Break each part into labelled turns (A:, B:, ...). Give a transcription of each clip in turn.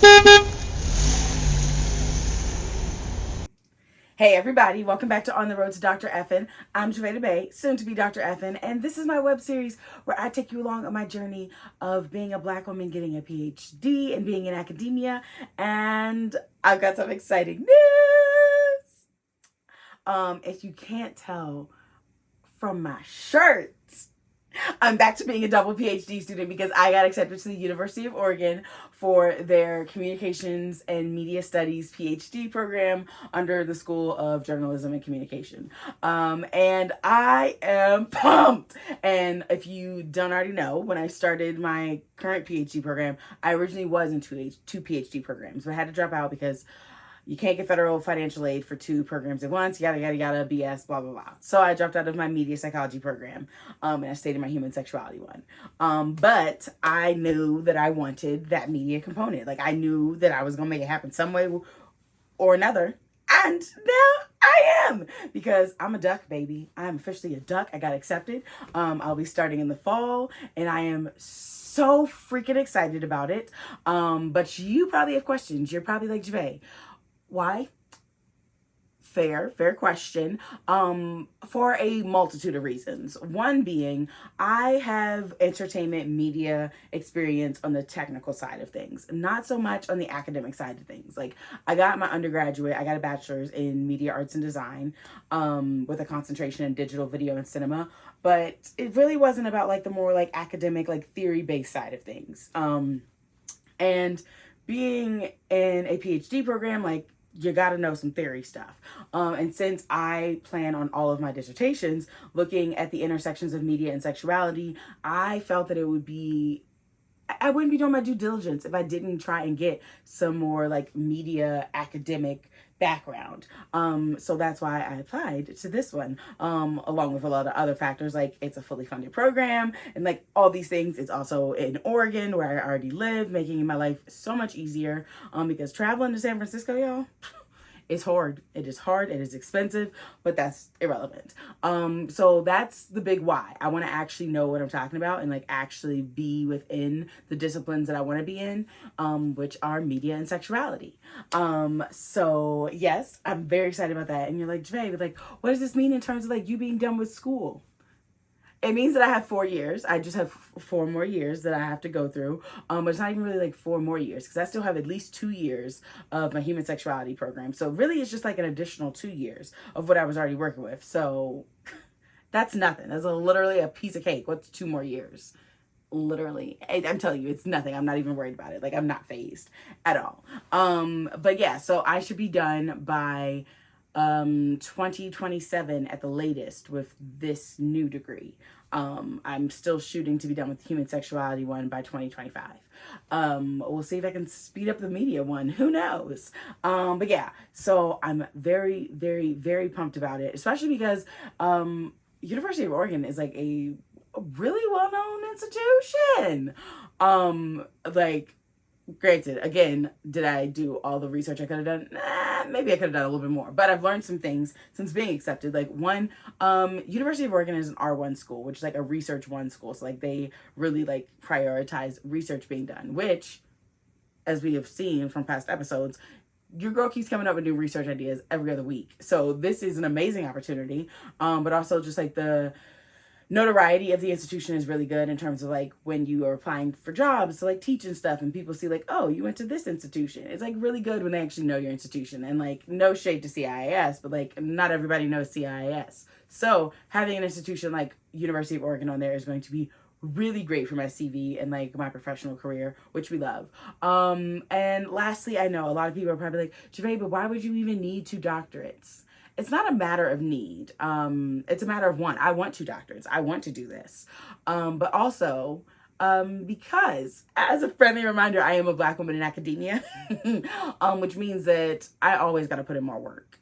A: Hey everybody, welcome back to On the Road to Dr. Effin. I'm Javeda Bay, soon to be Dr. Effin, and this is my web series where I take you along on my journey of being a black woman, getting a PhD, and being in academia. And I've got some exciting news. If you can't tell from my shirt, I'm back to being a double PhD student because I got accepted to the University of Oregon for their Communications and Media Studies PhD program under the School of Journalism and Communication. And I am pumped. And if you don't already know, when I started my current PhD program, I originally was in two PhD programs, but I had to drop out because you can't get federal financial aid for two programs at once, yada, yada, yada, BS, blah, blah, blah. So I dropped out of my media psychology program and I stayed in my human sexuality one. But I knew that I wanted that media component. Like, I knew that I was going to make it happen some way or another. And now I am, because I'm a duck, baby. I'm officially a duck. I got accepted. I'll be starting in the fall, and I am so freaking excited about it. But you probably have questions. You're probably like, Jave, why? Fair question. For a multitude of reasons. One being, I have entertainment media experience on the technical side of things, not so much on the academic side of things. Like, I got my undergraduate, I got a bachelor's in media arts and design, with a concentration in digital video and cinema. But it really wasn't about like the more like academic, like theory based side of things. And being in a PhD program, like, you got to know some theory stuff. And since I plan on all of my dissertations looking at the intersections of media and sexuality, I felt that it would be, I wouldn't be doing my due diligence if I didn't try and get some more like media academic background. So that's why I applied to this one, along with a lot of other factors, like it's a fully funded program and like all these things. It's also in Oregon where I already live, making my life so much easier, because traveling to San Francisco, y'all, it's hard. It is hard. It is expensive, but that's irrelevant. So that's the big why. I want to actually know what I'm talking about and like actually be within the disciplines that I want to be in, which are media and sexuality. So yes, I'm very excited about that. And you're like, Jay, like, what does this mean in terms of like you being done with school? It means that I have 4 years. I just have 4 more years that I have to go through. But it's not even really like 4 more years, because I still have at least 2 years of my human sexuality program. So really, it's just like an additional 2 years of what I was already working with. So that's nothing. That's literally a piece of cake. What's 2 more years? Literally, I'm telling you, it's nothing. I'm not even worried about it. Like, I'm not phased at all. But yeah, so I should be done by 2027 at the latest with this new degree. I'm still shooting to be done with the human sexuality one by 2025. We'll see if I can speed up the media one. Who knows? But yeah, so I'm very, very, very pumped about it, especially because University of Oregon is like a really well-known institution. Like, granted, again, did I do all the research I could have done? Nah, maybe I could have done a little bit more, but I've learned some things since being accepted. Like, one, University of Oregon is an R1 school, which is like a research one school. So like they really like prioritize research being done, which, as we have seen from past episodes, your girl keeps coming up with new research ideas every other week. So this is an amazing opportunity. But also just like the notoriety of the institution is really good in terms of like when you are applying for jobs to like teach and stuff, and people see like, oh, you went to this institution. It's like really good when they actually know your institution. And like, no shade to CIIS, but like not everybody knows CIIS. So having an institution like University of Oregon on there is going to be really great for my CV and like my professional career, which we love. And lastly, I know a lot of people are probably like, Javay, but why would you even need 2 doctorates? It's not a matter of need. It's a matter of want. I want 2 doctorates. I want to do this. But also, because as a friendly reminder, I am a black woman in academia, which means that I always got to put in more work.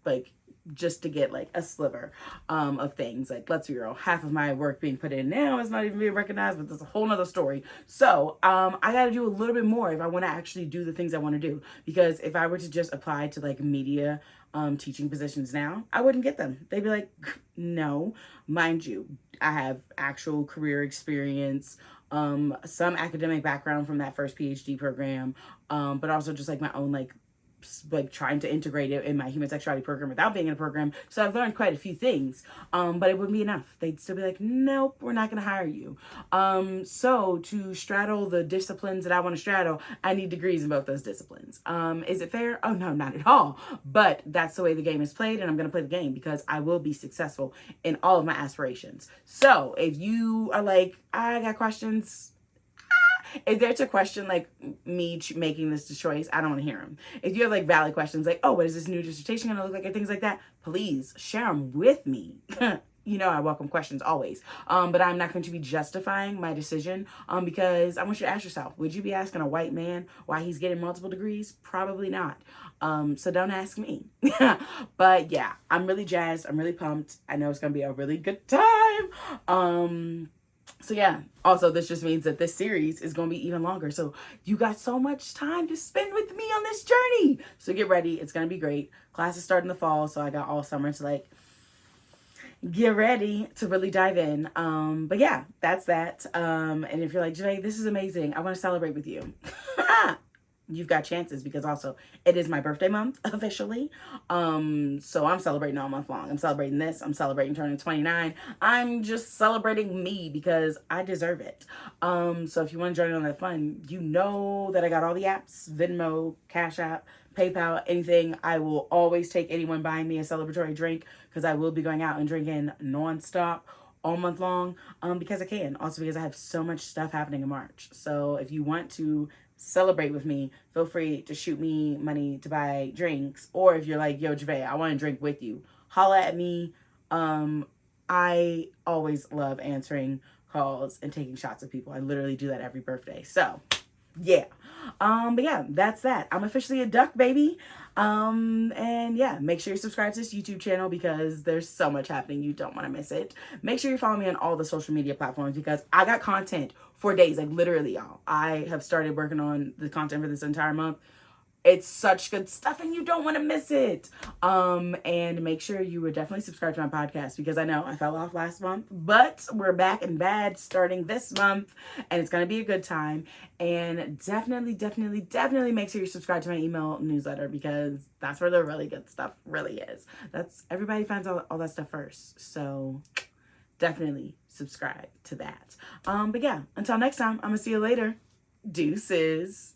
A: Like, just to get like a sliver of things. Like, let's be real, half of my work being put in now is not even being recognized, but that's a whole nother story. So I got to do a little bit more if I want to actually do the things I want to do, because if I were to just apply to like media teaching positions now, I wouldn't get them. They'd be like, no. Mind you, I have actual career experience some academic background from that first PhD program, but also just like my own like trying to integrate it in my human sexuality program without being in a program. So I've learned quite a few things, but it wouldn't be enough. They'd still be like, nope, we're not going to hire you. So to straddle the disciplines that I want to straddle, I need degrees in both those disciplines. Is it fair? Oh no, not at all. But that's the way the game is played, and I'm going to play the game because I will be successful in all of my aspirations. So if you are like, I got questions, if they're to question like me making this choice, I don't want to hear them. If you have like valid questions like, oh, what is this new dissertation going to look like, and things like that, please share them with me. You know, I welcome questions always. But I'm not going to be justifying my decision because I want you to ask yourself, would you be asking a white man why he's getting multiple degrees? Probably not. So don't ask me. But yeah, I'm really jazzed. I'm really pumped. I know it's going to be a really good time. So yeah, also this just means that this series is going to be even longer. So you got so much time to spend with me on this journey. So get ready. It's going to be great. Classes start in the fall. So I got all summer to like get ready to really dive in. But yeah, that's that. And if you're like, Janae, this is amazing, I want to celebrate with you. You've got chances because also it is my birthday month officially. So I'm celebrating all month long. I'm celebrating this. I'm celebrating turning 29. I'm just celebrating me because I deserve it. So if you want to join in on that fun, you know that I got all the apps, Venmo, Cash App, PayPal, anything. I will always take anyone buying me a celebratory drink because I will be going out and drinking nonstop all month long because I can. Also because I have so much stuff happening in March. So if you want to celebrate with me, feel free to shoot me money to buy drinks. Or if you're like, yo, Javay, I want to drink with you, holla at me. I always love answering calls and taking shots of people. I literally do that every birthday. So yeah. But yeah, that's that. I'm officially a duck, baby. And yeah, make sure you subscribe to this YouTube channel because there's so much happening. You don't want to miss it. Make sure you follow me on all the social media platforms because I got content for days. Like literally, y'all. I have started working on the content for this entire month. It's such good stuff and you don't want to miss it. And make sure you were definitely subscribed to my podcast because I know I fell off last month, but we're back in bad starting this month and it's going to be a good time. And definitely make sure you subscribe to my email newsletter because that's where the really good stuff really is. That's everybody finds all that stuff first. So definitely subscribe to that. But yeah, until next time, I'm going to see you later. Deuces.